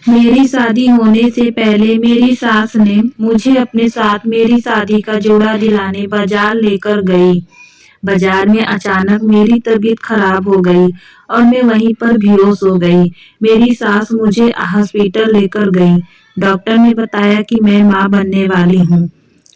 मेरी शादी होने से पहले मेरी सास ने मुझे अपने साथ मेरी शादी का जोड़ा दिलाने बाजार लेकर गई। बाजार में अचानक मेरी तबीयत खराब हो गई और मैं वहीं पर बेहोश हो गई। मेरी सास मुझे हॉस्पिटल लेकर गई। डॉक्टर ने बताया कि मैं माँ बनने वाली हूँ।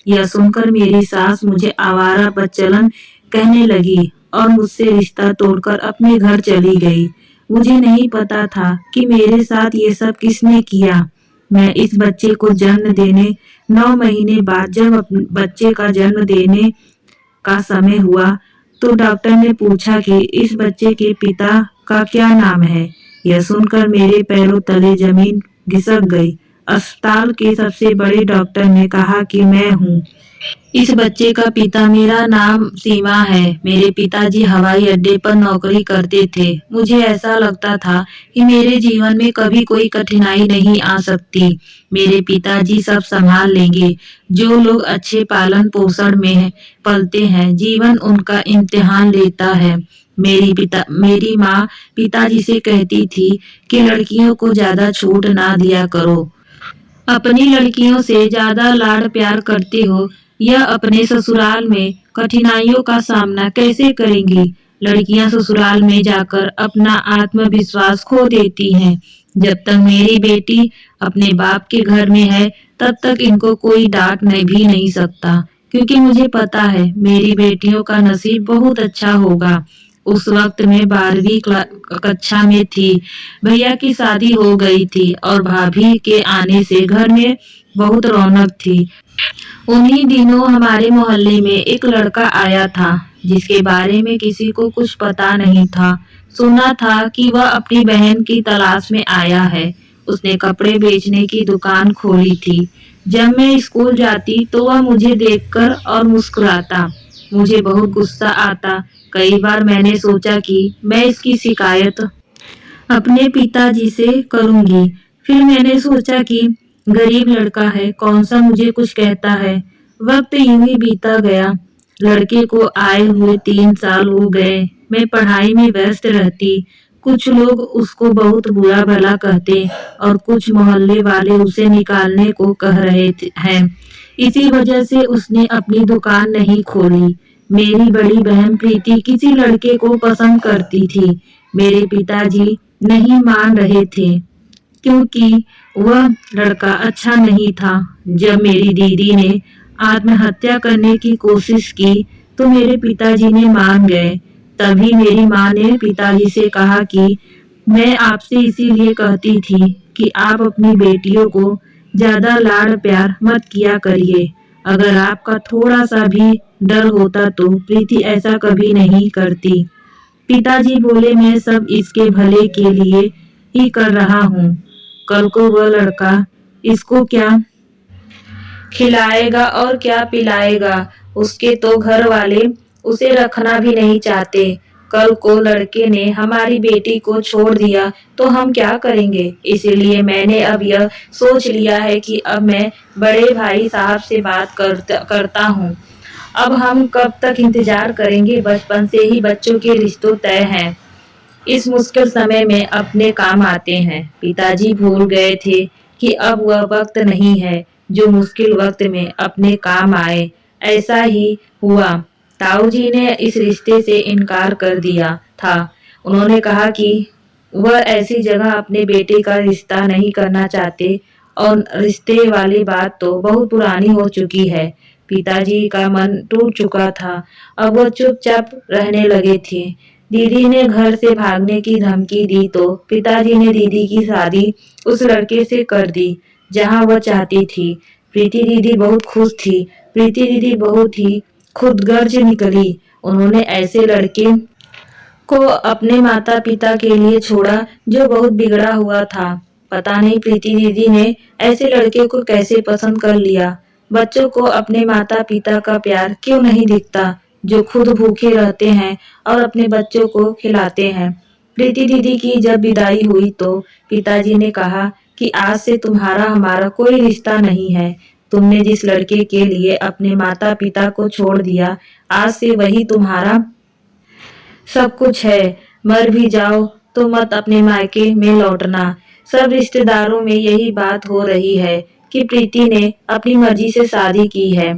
यह सुनकर मेरी सास मुझे आवारा बच्चलन कहने लगी और मुझसे रिश्ता तोड़कर अपने घर चली गई। मुझे नहीं पता था कि मेरे साथ ये सब किसने किया। मैं इस बच्चे को जन्म देने 9 महीने बाद जब बच्चे का जन्म देने का समय हुआ तो डॉक्टर ने पूछा कि इस बच्चे के पिता का क्या नाम है। यह सुनकर मेरे पैरों तले जमीन खिसक गई। अस्पताल के सबसे बड़े डॉक्टर ने कहा कि मैं हूँ इस बच्चे का पिता। मेरा नाम सीमा है। मेरे पिताजी हवाई अड्डे पर नौकरी करते थे। मुझे ऐसा लगता था कि मेरे जीवन में कभी कोई कठिनाई नहीं आ सकती। मेरे पिताजी सब संभाल लेंगे। जो लोग अच्छे पालन पोषण में पलते हैं, जीवन उनका इम्तिहान लेता है। मेरी माँ पिताजी से कहती थी कि लड़कियों को ज्यादा छूट ना दिया करो। अपनी लड़कियों से ज्यादा लाड़ प्यार करते हो, यह अपने ससुराल में कठिनाइयों का सामना कैसे करेंगी। लड़कियां ससुराल में जाकर अपना आत्मविश्वास खो देती हैं। जब तक मेरी बेटी अपने बाप के घर में है, तब तक इनको कोई डांट नहीं भी नहीं सकता, क्योंकि मुझे पता है मेरी बेटियों का नसीब बहुत अच्छा होगा। उस वक्त मैं 12वीं कक्षा में थी। भैया की शादी हो गई थी और भाभी के आने से घर में बहुत रौनक थी। उन्हीं दिनों हमारे मोहल्ले में एक लड़का आया था जिसके बारे में किसी को कुछ पता नहीं था। सुना था कि वह अपनी बहन की तलाश में आया है। उसने कपड़े बेचने की दुकान खोली थी। जब मैं स्कूल जाती तो वह मुझे देखकर और मुस्कुराता। मुझे बहुत गुस्सा आता। कई बार मैंने सोचा कि मैं इसकी शिकायत अपने पिताजी से करूंगी। फिर मैंने सोचा कि गरीब लड़का है, कौन सा मुझे कुछ कहता है। वक्त यूं ही बीता गया। लड़के को आए हुए 3 साल हो गए। मैं पढ़ाई में व्यस्त रहती। कुछ लोग उसको बहुत बुरा भला कहते और कुछ मोहल्ले वाले उसे निकालने को कह रहे हैं। इसी वजह से उसने अपनी दुकान नहीं खोली। मेरी बड़ी बहन प्रीति किसी लड़के को पसंद करती थी। मेरे पिताजी नहीं मान रहे थे क्योंकि वह लड़का अच्छा नहीं था। जब मेरी दीदी ने आत्महत्या करने की कोशिश की तो मेरे पिताजी ने मान गए। तभी मेरी माँ ने पिताजी से कहा कि मैं आपसे इसीलिए कहती थी कि आप अपनी बेटियों को ज्यादा लाड़ प्यार मत किया करिए। अगर आपका थोड़ा सा भी डर होता तो प्रीति ऐसा कभी नहीं करती। पिताजी बोले मैं सब इसके भले के लिए ही कर रहा हूँ। कल को वह लड़का इसको क्या खिलाएगा और क्या पिलाएगा। उसके तो घर वाले उसे रखना भी नहीं चाहते। कल को लड़के ने हमारी बेटी को छोड़ दिया तो हम क्या करेंगे। इसीलिए मैंने अब यह सोच लिया है कि अब मैं बड़े भाई साहब से बात करता हूँ। अब हम कब तक इंतजार करेंगे। बचपन से ही बच्चों के रिश्तों तय हैं। इस मुश्किल समय में अपने काम आते हैं। पिताजी भूल गए थे कि अब वह वक्त नहीं है जो मुश्किल वक्त में अपने काम आए। ऐसा ही हुआ। ताऊ जी ने इस रिश्ते से इनकार कर दिया था। उन्होंने कहा कि वह ऐसी जगह अपने बेटे का रिश्ता नहीं करना चाहते और रिश्ते वाली बात तो बहुत पुरानी हो चुकी है। पिताजी का मन टूट चुका था। अब वह चुपचाप रहने लगे थे। दीदी ने घर से भागने की धमकी दी तो पिताजी ने दीदी की शादी उस लड़के से कर दी जहां वह चाहती थी। प्रीति दीदी बहुत खुश थी। प्रीति दीदी बहुत ही खुदगर्ज निकली। उन्होंने ऐसे लड़के को अपने माता पिता के लिए छोड़ा जो बहुत बिगड़ा हुआ था। पता नहीं प्रीति दीदी ने ऐसे लड़के को कैसे पसंद कर लिया। बच्चों को अपने माता पिता का प्यार क्यों नहीं दिखता, जो खुद भूखे रहते हैं और अपने बच्चों को खिलाते हैं। प्रीति दीदी की जब विदाई हुई तो पिताजी ने कहा कि आज से तुम्हारा हमारा कोई रिश्ता नहीं है। तुमने जिस लड़के के लिए अपने माता पिता को छोड़ दिया, आज से वही तुम्हारा सब कुछ है। मर भी जाओ तो मत अपने मायके में लौटना। सब रिश्तेदारों में यही बात हो रही है कि प्रीति ने अपनी मर्जी से शादी की है।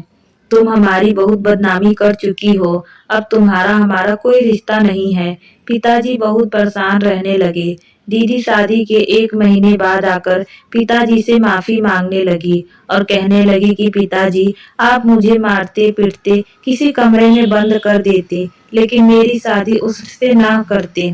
तुम हमारी बहुत बदनामी कर चुकी हो, अब तुम्हारा हमारा कोई रिश्ता नहीं है। पिताजी बहुत परेशान रहने लगे। दीदी शादी के 1 महीने बाद आकर पिताजी से माफी मांगने लगी और कहने लगी कि पिताजी, आप मुझे मारते पीटते किसी कमरे में बंद कर देते, लेकिन मेरी शादी उससे ना करते।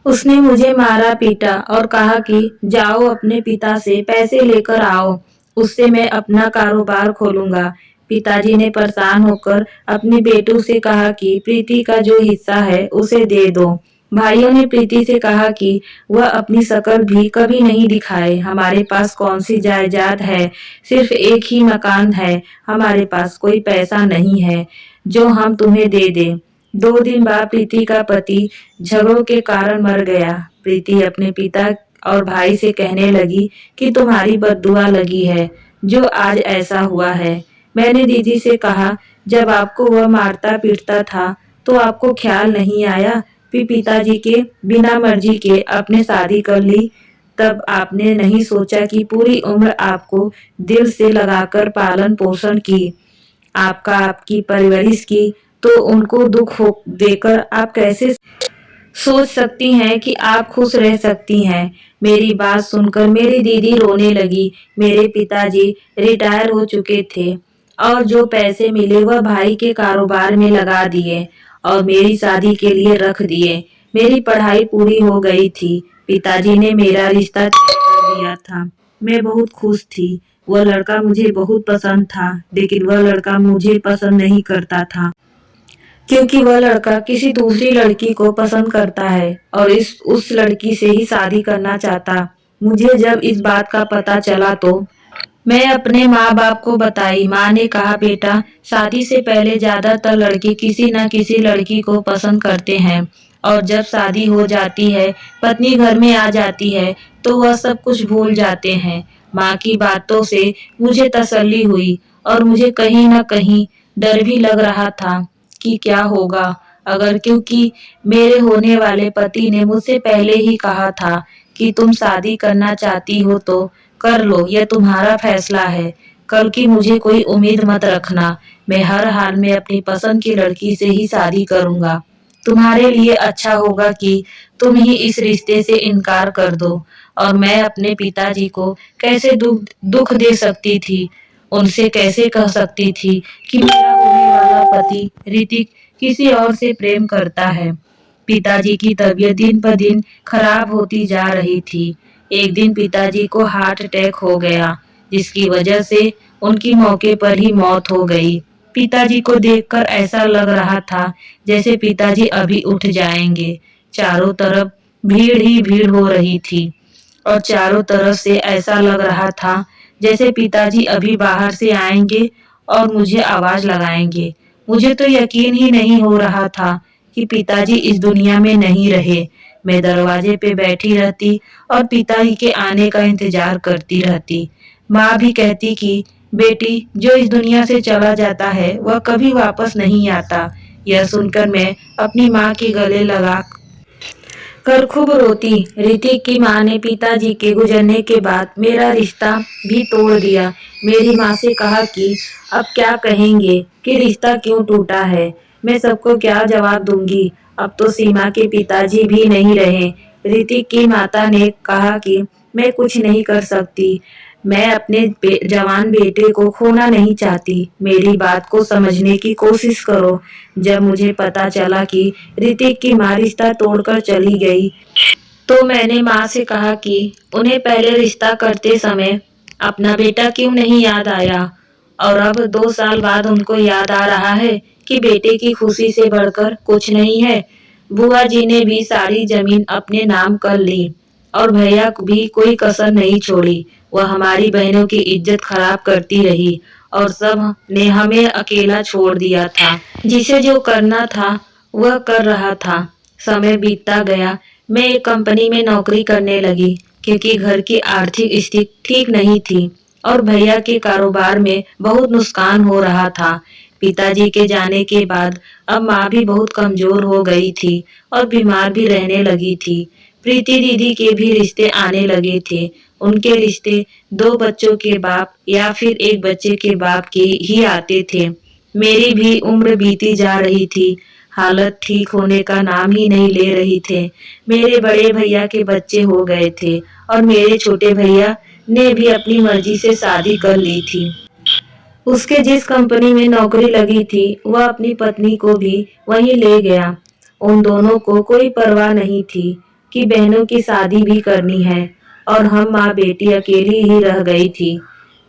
उसने मुझे मारा पीटा और कहा कि जाओ अपने पिता से पैसे लेकर आओ, उससे मैं अपना कारोबार खोलूंगा। पिताजी ने परेशान होकर अपने बेटों से कहा कि प्रीति का जो हिस्सा है उसे दे दो। भाइयों ने प्रीति से कहा कि वह अपनी शकल भी कभी नहीं दिखाए। हमारे पास कौन सी जायदाद है, सिर्फ एक ही मकान है, हमारे पास कोई पैसा नहीं है जो हम तुम्हें दे दें। 2 दिन बाद प्रीति का पति झगड़ों के कारण मर गया। प्रीति अपने पिता और भाई से कहने लगी कि तुम्हारी बददुआ लगी है जो आज ऐसा हुआ है। मैंने दीदी से कहा, जब आपको वह मारता पीटता था तो आपको ख्याल नहीं आया कि पिताजी के बिना मर्जी के आपने शादी कर ली। तब आपने नहीं सोचा कि पूरी उम्र आपको दिल से लगाकर पालन पोषण की, आपकी परवरिश की, तो उनको दुख हो देकर आप कैसे सोच सकती हैं कि आप खुश रह सकती हैं। मेरी बात सुनकर मेरी दीदी रोने लगी। मेरे पिताजी रिटायर हो चुके थे और जो पैसे मिले वह भाई के कारोबार में लगा दिए और मेरी शादी के लिए रख दिए। मेरी पढ़ाई पूरी हो गई थी। पिताजी ने मेरा रिश्ता तय कर दिया था। मैं बहुत खुश थी। वह लड़का मुझे बहुत पसंद था, लेकिन वह लड़का मुझे पसंद नहीं करता था, क्योंकि वह लड़का किसी दूसरी लड़की को पसंद करता है और उस लड़की से ही शादी करना चाहता। मुझे जब इस बात का पता चला तो मैं अपने माँ बाप को बताई। माँ ने कहा, बेटा, शादी से पहले ज्यादातर लड़के किसी न किसी लड़की को पसंद करते हैं और जब शादी हो जाती है, पत्नी घर में आ जाती है तो वह सब कुछ भूल जाते हैं। माँ की बातों से मुझे तसल्ली हुई और मुझे कहीं न कहीं डर भी लग रहा था कि क्या होगा अगर, क्योंकि मेरे होने वाले पति ने मुझसे पहले ही कहा था कि तुम शादी करना चाहती हो तो कर लो, यह तुम्हारा फैसला है। कल की मुझे कोई उम्मीद मत रखना, मैं हर हाल में अपनी पसंद की लड़की से ही शादी करूंगा। तुम्हारे लिए अच्छा होगा कि तुम ही इस रिश्ते से इनकार कर दो। और मैं अपने पिताजी को कैसे दुख दे सकती थी, उनसे कैसे कह सकती थी कि मेरा होने वाला पति ऋतिक किसी और से प्रेम करता है। पिताजी की तबीयत दिन पर दिन खराब होती जा रही थी। एक दिन पिताजी को हार्ट अटैक हो गया, जिसकी वजह से उनकी मौके पर ही मौत हो गई। पिताजी को देखकर ऐसा लग रहा था जैसे पिताजी अभी उठ जाएंगे। चारों तरफ भीड़ ही भीड़ हो रही थी और चारों तरफ से ऐसा लग रहा था जैसे पिताजी अभी बाहर से आएंगे और मुझे आवाज लगाएंगे। मुझे तो यकीन ही नहीं हो रहा था कि पिताजी इस दुनिया में नहीं रहे। मैं दरवाजे पे बैठी रहती और पिताजी के आने का इंतजार करती रहती। माँ भी कहती कि बेटी, जो इस दुनिया से चला जाता है वह कभी वापस नहीं आता। यह सुनकर मैं अपनी माँ के गले लगा कर खूब रोती। ऋतिक की माँ ने पिताजी के गुजरने के बाद मेरा रिश्ता भी तोड़ दिया। मेरी माँ से कहा कि अब क्या कहेंगे कि रिश्ता क्यों टूटा है। मैं सबको क्या जवाब दूंगी, अब तो सीमा के पिताजी भी नहीं रहे। ऋतिक की माता ने कहा कि मैं कुछ नहीं कर सकती, मैं अपने जवान बेटे को खोना नहीं चाहती, मेरी बात को समझने की कोशिश करो। जब मुझे पता चला कि ऋतिक की माँ रिश्ता तोड़कर चली गई तो मैंने माँ से कहा कि उन्हें पहले रिश्ता करते समय अपना बेटा क्यों नहीं याद आया और अब 2 साल बाद उनको याद आ रहा है कि बेटे की खुशी से बढ़कर कुछ नहीं है। बुआ जी ने भी सारी जमीन अपने नाम कर ली और भैया भी कोई कसर नहीं छोड़ी। वह हमारी बहनों की इज्जत खराब करती रही और सब ने हमें अकेला छोड़ दिया था। जिसे जो करना था वह कर रहा था। समय बीतता गया। मैं एक कंपनी में नौकरी करने लगी क्योंकि घर की आर्थिक स्थिति ठीक नहीं थी और भैया के कारोबार में बहुत नुकसान हो रहा था। पिताजी के जाने के बाद अब माँ भी बहुत कमजोर हो गई थी और बीमार भी रहने लगी थी। प्रीति दीदी के भी रिश्ते आने लगे थे। उनके रिश्ते 2 बच्चों के बाप या फिर एक बच्चे के बाप के ही आते थे। मेरी भी उम्र बीती जा रही थी। हालत ठीक होने का नाम ही नहीं ले रही थे। मेरे बड़े भैया के बच्चे हो गए थे और मेरे छोटे भैया ने भी अपनी मर्जी से शादी कर ली थी। उसके जिस कंपनी में नौकरी लगी थी वह अपनी पत्नी को भी वहीं ले गया। उन दोनों को कोई परवाह नहीं थी कि बहनों की शादी भी करनी है और हम माँ बेटी अकेली ही रह गई थी।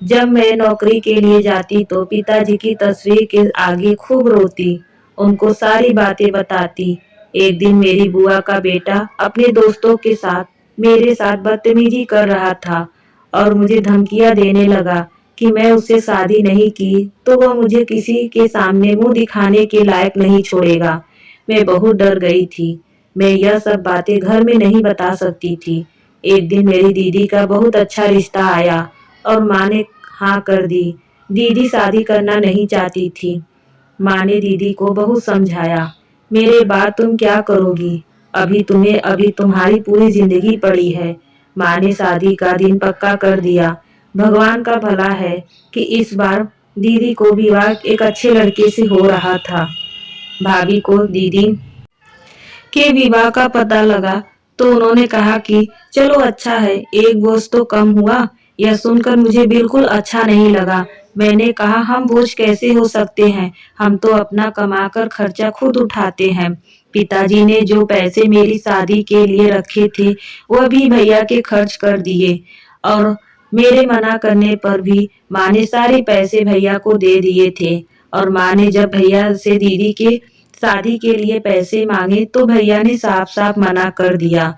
जब मैं नौकरी के लिए जाती तो पिताजी की तस्वीर के आगे खूब रोती, उनको सारी बातें बताती। एक दिन मेरी बुआ का बेटा अपने दोस्तों के साथ मेरे साथ बदतमीजी कर रहा था और मुझे धमकियां देने लगा कि मैं उससे शादी नहीं की तो वह मुझे किसी के सामने मुंह दिखाने के लायक नहीं छोड़ेगा। मैं बहुत डर गई थी। मैं यह सब बातें घर में नहीं बता सकती थी। एक दिन मेरी दीदी का बहुत अच्छा रिश्ता आया और माँ ने हाँ कर दी। दीदी शादी करना नहीं चाहती थी। माँ ने दीदी को बहुत समझाया, मेरे बाद तुम क्या करोगी, अभी तुम्हारी पूरी जिंदगी पड़ी है। माँ ने शादी का दिन पक्का कर दिया। भगवान का भला है कि इस बार दीदी को विवाह एक अच्छे लड़के से हो रहा था। भाभी को दीदी के विवाह का पता लगा तो उन्होंने कहा कि चलो अच्छा है, एक बोझ तो कम हुआ। यह सुनकर मुझे बिल्कुल अच्छा नहीं लगा। मैंने कहा हम बोझ कैसे हो सकते हैं, हम तो अपना कमाकर खर्चा खुद उठाते हैं। पिताजी ने जो पैसे मेरी शादी के लिए रखे थे वह भी भैया के खर्च कर दिए और मेरे मना करने पर भी माँ ने सारे पैसे भैया को दे दिए थे। और माँ ने जब भैया से दीदी के शादी के लिए पैसे मांगे तो भैया ने साफ साफ मना कर दिया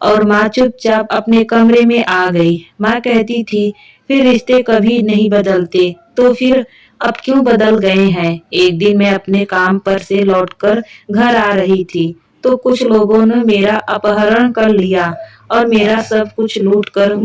और माँ चुपचाप अपने कमरे में आ गई। माँ कहती थी फिर रिश्ते कभी नहीं बदलते तो फिर अब क्यों बदल गए हैं। एक दिन मैं अपने काम पर से लौटकर घर आ रही थी तो कुछ लोगों ने मेरा अपहरण कर लिया और मेरा सब कुछ लूट कर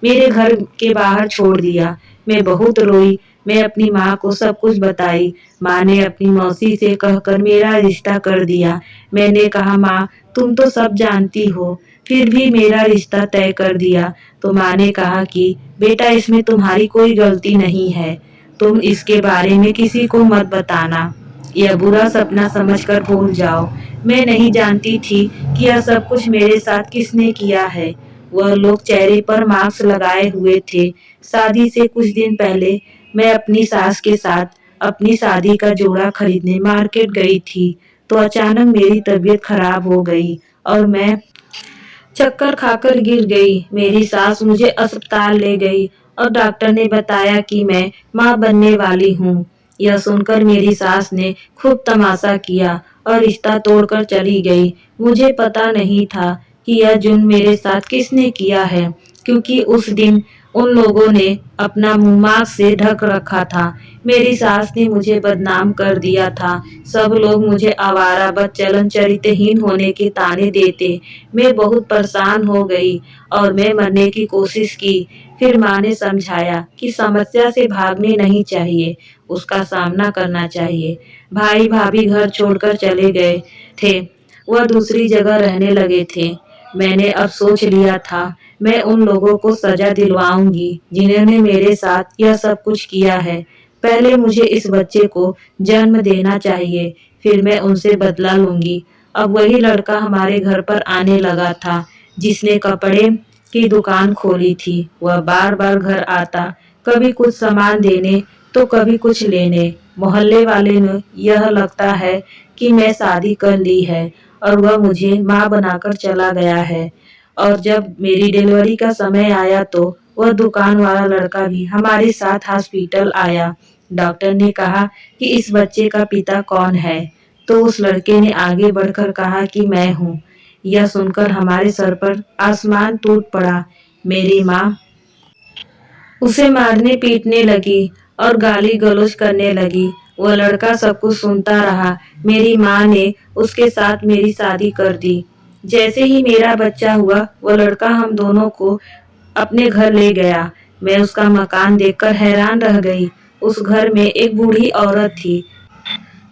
मेरे घर के बाहर छोड़ दिया। मैं बहुत रोई। मैं अपनी माँ को सब कुछ बताई। माँ ने अपनी मौसी से कहकर मेरा रिश्ता कर दिया। मैंने कहा माँ तुम तो सब जानती हो फिर भी मेरा रिश्ता तय कर दिया। तो माँ ने कहा कि बेटा इसमें तुम्हारी कोई गलती नहीं है, तुम इसके बारे में किसी को मत बताना, यह बुरा सपना समझकर भूल जाओ। मैं नहीं जानती थी कि यह सब कुछ मेरे साथ किसने किया है। वह लोग चेहरे पर मास्क लगाए हुए थे। शादी से कुछ दिन पहले मैं अपनी सास के साथ अपनी शादी का जोड़ा खरीदने मार्केट गई थी तो अचानक मेरी तबीयत खराब हो गई और मैं चक्कर खाकर गिर गई। मेरी सास मुझे अस्पताल ले गई और डॉक्टर ने बताया कि मैं माँ बनने वाली हूँ। यह सुनकर मेरी सास ने खूब तमाशा किया और रिश्ता तोड़कर चली गई। मुझे पता नहीं था कि यह जुल्म मेरे साथ किसने किया है, क्योंकि उस दिन उन लोगों ने अपना मुंह मास्क से ढक रखा था। मेरी सास ने मुझे बदनाम कर दिया था। सब लोग मुझे आवारा बदचलन चरित्रहीन होने के ताने देते। मैं बहुत परेशान हो गई और मैं मरने की कोशिश की। फिर माँ ने समझाया कि समस्या से भागने नहीं चाहिए, उसका सामना करना चाहिए। भाई भाभी घर छोड़कर चले गए थे, वह दूसरी जगह रहने लगे थे। मैंने अब सोच लिया था मैं उन लोगों को सजा दिलवाऊंगी जिन्होंने मेरे साथ यह सब कुछ किया है। पहले मुझे इस बच्चे को जन्म देना चाहिए, फिर मैं उनसे बदला लूंगी। अब वही लड़का हमारे घर पर आने लगा था जिसने कपड़े की दुकान खोली थी। वह बार बार घर आता, कभी कुछ सामान देने तो कभी कुछ लेने। मोहल्ले वाले ने यह लगता है कि मैं शादी कर ली है और वह मुझे माँ बनाकर चला गया है। और जब मेरी डिलीवरी का समय आया तो वह दुकान वाला लड़का भी हमारे साथ हॉस्पिटल आया। डॉक्टर ने कहा कि इस बच्चे का पिता कौन है, तो उस लड़के ने आगे बढ़कर कहा कि मैं हूँ। यह सुनकर हमारे सर पर आसमान टूट पड़ा। मेरी माँ उसे मारने पीटने लगी और गाली गलौज करने लगी। वह लड़का सब कुछ सुनता रहा। मेरी माँ ने उसके साथ मेरी शादी कर दी। जैसे ही मेरा बच्चा हुआ वह लड़का हम दोनों को अपने घर ले गया। मैं उसका मकान देखकर हैरान रह गई। उस घर में एक बूढ़ी औरत थी।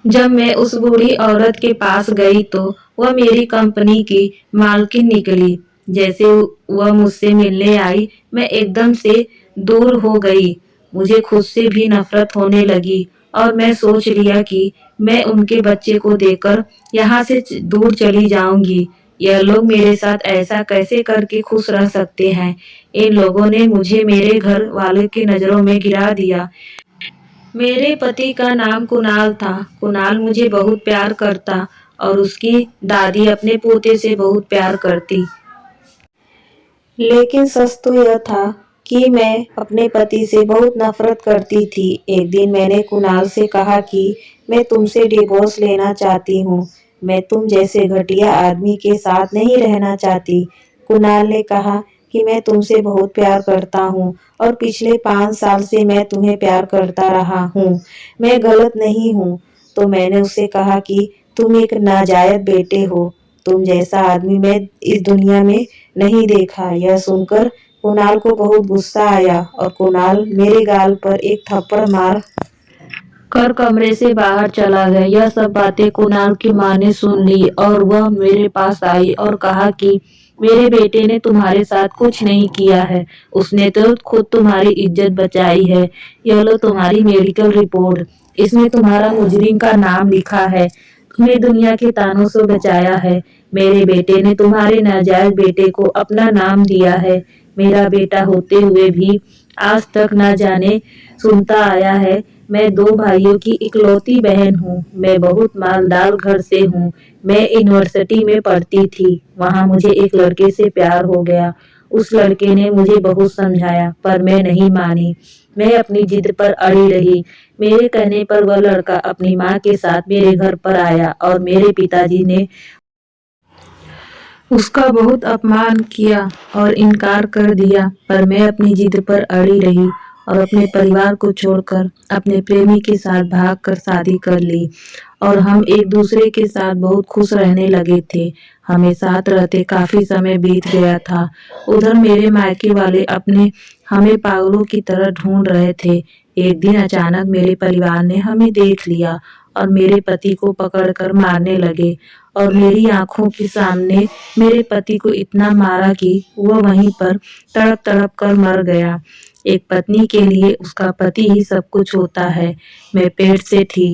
जब मैं उस बूढ़ी औरत के पास गई तो वह मेरी कंपनी की मालकिन निकली। जैसे वह मुझसे मिलने आई, मैं एकदम से दूर हो गई। मुझे खुद से भी नफरत होने लगी और मैं सोच लिया कि मैं उनके बच्चे को देकर यहाँ से दूर चली जाऊंगी। यह लोग मेरे साथ ऐसा कैसे करके खुश रह सकते हैं? इन लोगों ने मुझे मेरे घर वाले की नजरों में गिरा दिया। मेरे पति का नाम कुणाल था। कुणाल मुझे बहुत प्यार करता और उसकी दादी अपने पोते से बहुत प्यार करती। लेकिन सच तो यह था कि मैं अपने पति से बहुत नफरत करती थी। एक दिन मैंने कुणाल से कहा कि मैं तुमसे डिवोर्स लेना चाहती हूँ। मैं तुम जैसे घटिया आदमी के साथ नहीं रहना चाहती। कुणाल ने कहा कि मैं तुमसे बहुत प्यार करता हूँ और पिछले 5 साल से मैं तुम्हें प्यार करता रहा हूँ। मैं गलत नहीं हूँ। तो मैंने उससे कहा कि तुम एक नाजायज बेटे हो। तुम जैसा आदमी मैं इस दुनिया में नहीं देखा। यह सुनकर कुणाल को बहुत गुस्सा आया और कुणाल मेरे गाल पर एक थप्पड़ मार कर कमरे से बाहर चला गया। यह सब बातें कुणाल की माँ ने सुन ली और वह मेरे पास आई और कहा कि मेरे बेटे ने तुम्हारे साथ कुछ नहीं किया है, उसने तो खुद तुम्हारी इज्जत बचाई है। यह लो तुम्हारी मेडिकल रिपोर्ट, इसमें तुम्हारा मुजरिम का नाम लिखा है। तुम्हें दुनिया के तानों से बचाया है। मेरे बेटे ने तुम्हारे नाजायज बेटे को अपना नाम दिया है। मेरा बेटा होते हुए भी आज तक न जाने सुनता आया है। मैं 2 भाइयों की इकलौती बहन हूँ। मैं बहुत मालदार घर से हूँ। मैं यूनिवर्सिटी में पढ़ती थी। वहाँ मुझे एक लड़के से प्यार हो गया। उस लड़के ने मुझे बहुत समझाया पर मैं नहीं मानी। मैं अपनी जिद पर अड़ी रही। मेरे कहने पर वह लड़का अपनी माँ के साथ मेरे घर पर आया और मेरे पिताजी ने उसका बहुत अपमान किया और इनकार कर दिया, पर मैं अपनी जिद पर अड़ी रही और अपने परिवार को छोड़कर अपने प्रेमी के साथ भागकर शादी कर ली और हम एक दूसरे के साथ बहुत खुश रहने लगे थे। हमें साथ रहते काफी समय बीत गया था। उधर मेरे मायके वाले अपने हमें पागलों की तरह ढूंढ रहे थे। एक दिन अचानक मेरे परिवार ने हमें देख लिया और मेरे पति को पकड़कर मारने लगे और मेरी आंखों के सामने मेरे पति को इतना मारा कि वह वहीं पर तड़प तड़प कर मर गया। एक पत्नी के लिए उसका पति ही सब कुछ होता है। मैं पेट से थी।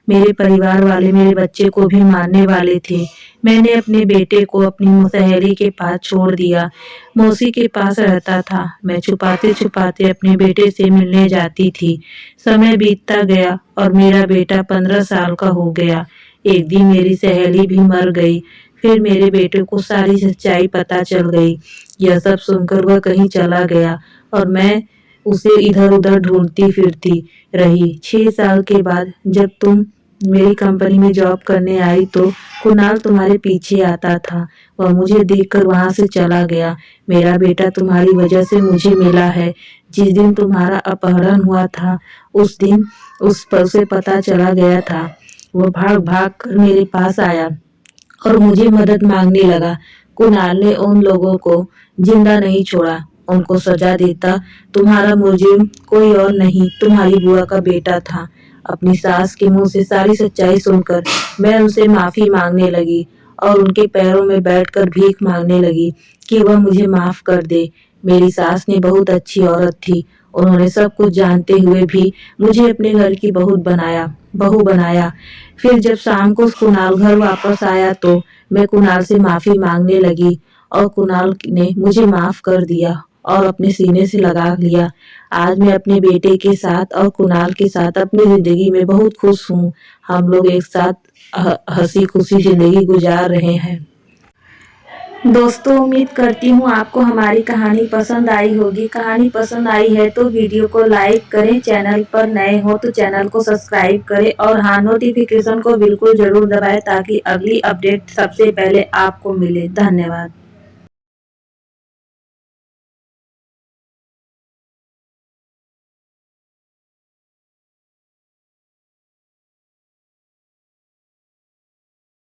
मेरे परिवार वाले मेरे बच्चे को भी मारने वाले थे। मैंने अपने बेटे को अपनी सहेली के पास छोड़ दिया। मौसी के पास रहता था। मैं छुपाते छुपाते अपने बेटे से मिलने जाती थी। समय बीतता गया और मेरा बेटा 15 साल का हो गया। एक दिन मेरी सहेली भी मर गई। फिर मेरे बेटे को सारी सच्चाई पता चल गई। यह सब सुनकर वह कहीं चला गया और मैं उसे इधर उधर ढूंढती फिरती रही। 6 साल के बाद जब तुम मेरी कंपनी में जॉब करने आई तो कुणाल तुम्हारे पीछे आता था। वह मुझे देखकर वहां से चला गया। मेरा बेटा तुम्हारी वजह से मुझे मिला है। जिस दिन तुम्हारा अपहरण हुआ था उस दिन उस पर से पता चला गया था। वो भाग भाग कर मेरे पास आया और मुझे मदद मांगने लगा। कुणाल ने उन लोगों को जिंदा नहीं छोड़ा, उनको सजा देता। तुम्हारा मुजरिम कोई और नहीं, तुम्हारी बुआ का बेटा था। अपनी सास के मुंह से सारी सच्चाई सुनकर मैं उनसे माफी मांगने लगी और उनके पैरों में बैठकर भीख मांगने लगी कि वह मुझे माफ कर दे। मेरी सास ने बहुत अच्छी औरत थी। उन्होंने सब कुछ जानते हुए भी मुझे अपने घर की बहू बनाया। फिर जब शाम को कुणाल घर वापस आया तो मैं कुणाल से माफी मांगने लगी और कुणाल ने मुझे माफ कर दिया और अपने सीने से लगा लिया। आज मैं अपने बेटे के साथ और कुणाल के साथ अपनी जिंदगी में बहुत खुश हूँ। हम लोग एक साथ हंसी खुशी जिंदगी गुजार रहे हैं। दोस्तों, उम्मीद करती हूँ आपको हमारी कहानी पसंद आई होगी। कहानी पसंद आई है तो वीडियो को लाइक करें, चैनल पर नए हो तो चैनल को सब्सक्राइब करें और हाँ, नोटिफिकेशन को बिल्कुल जरूर दबाएं ताकि अगली अपडेट सबसे पहले आपको मिले। धन्यवाद।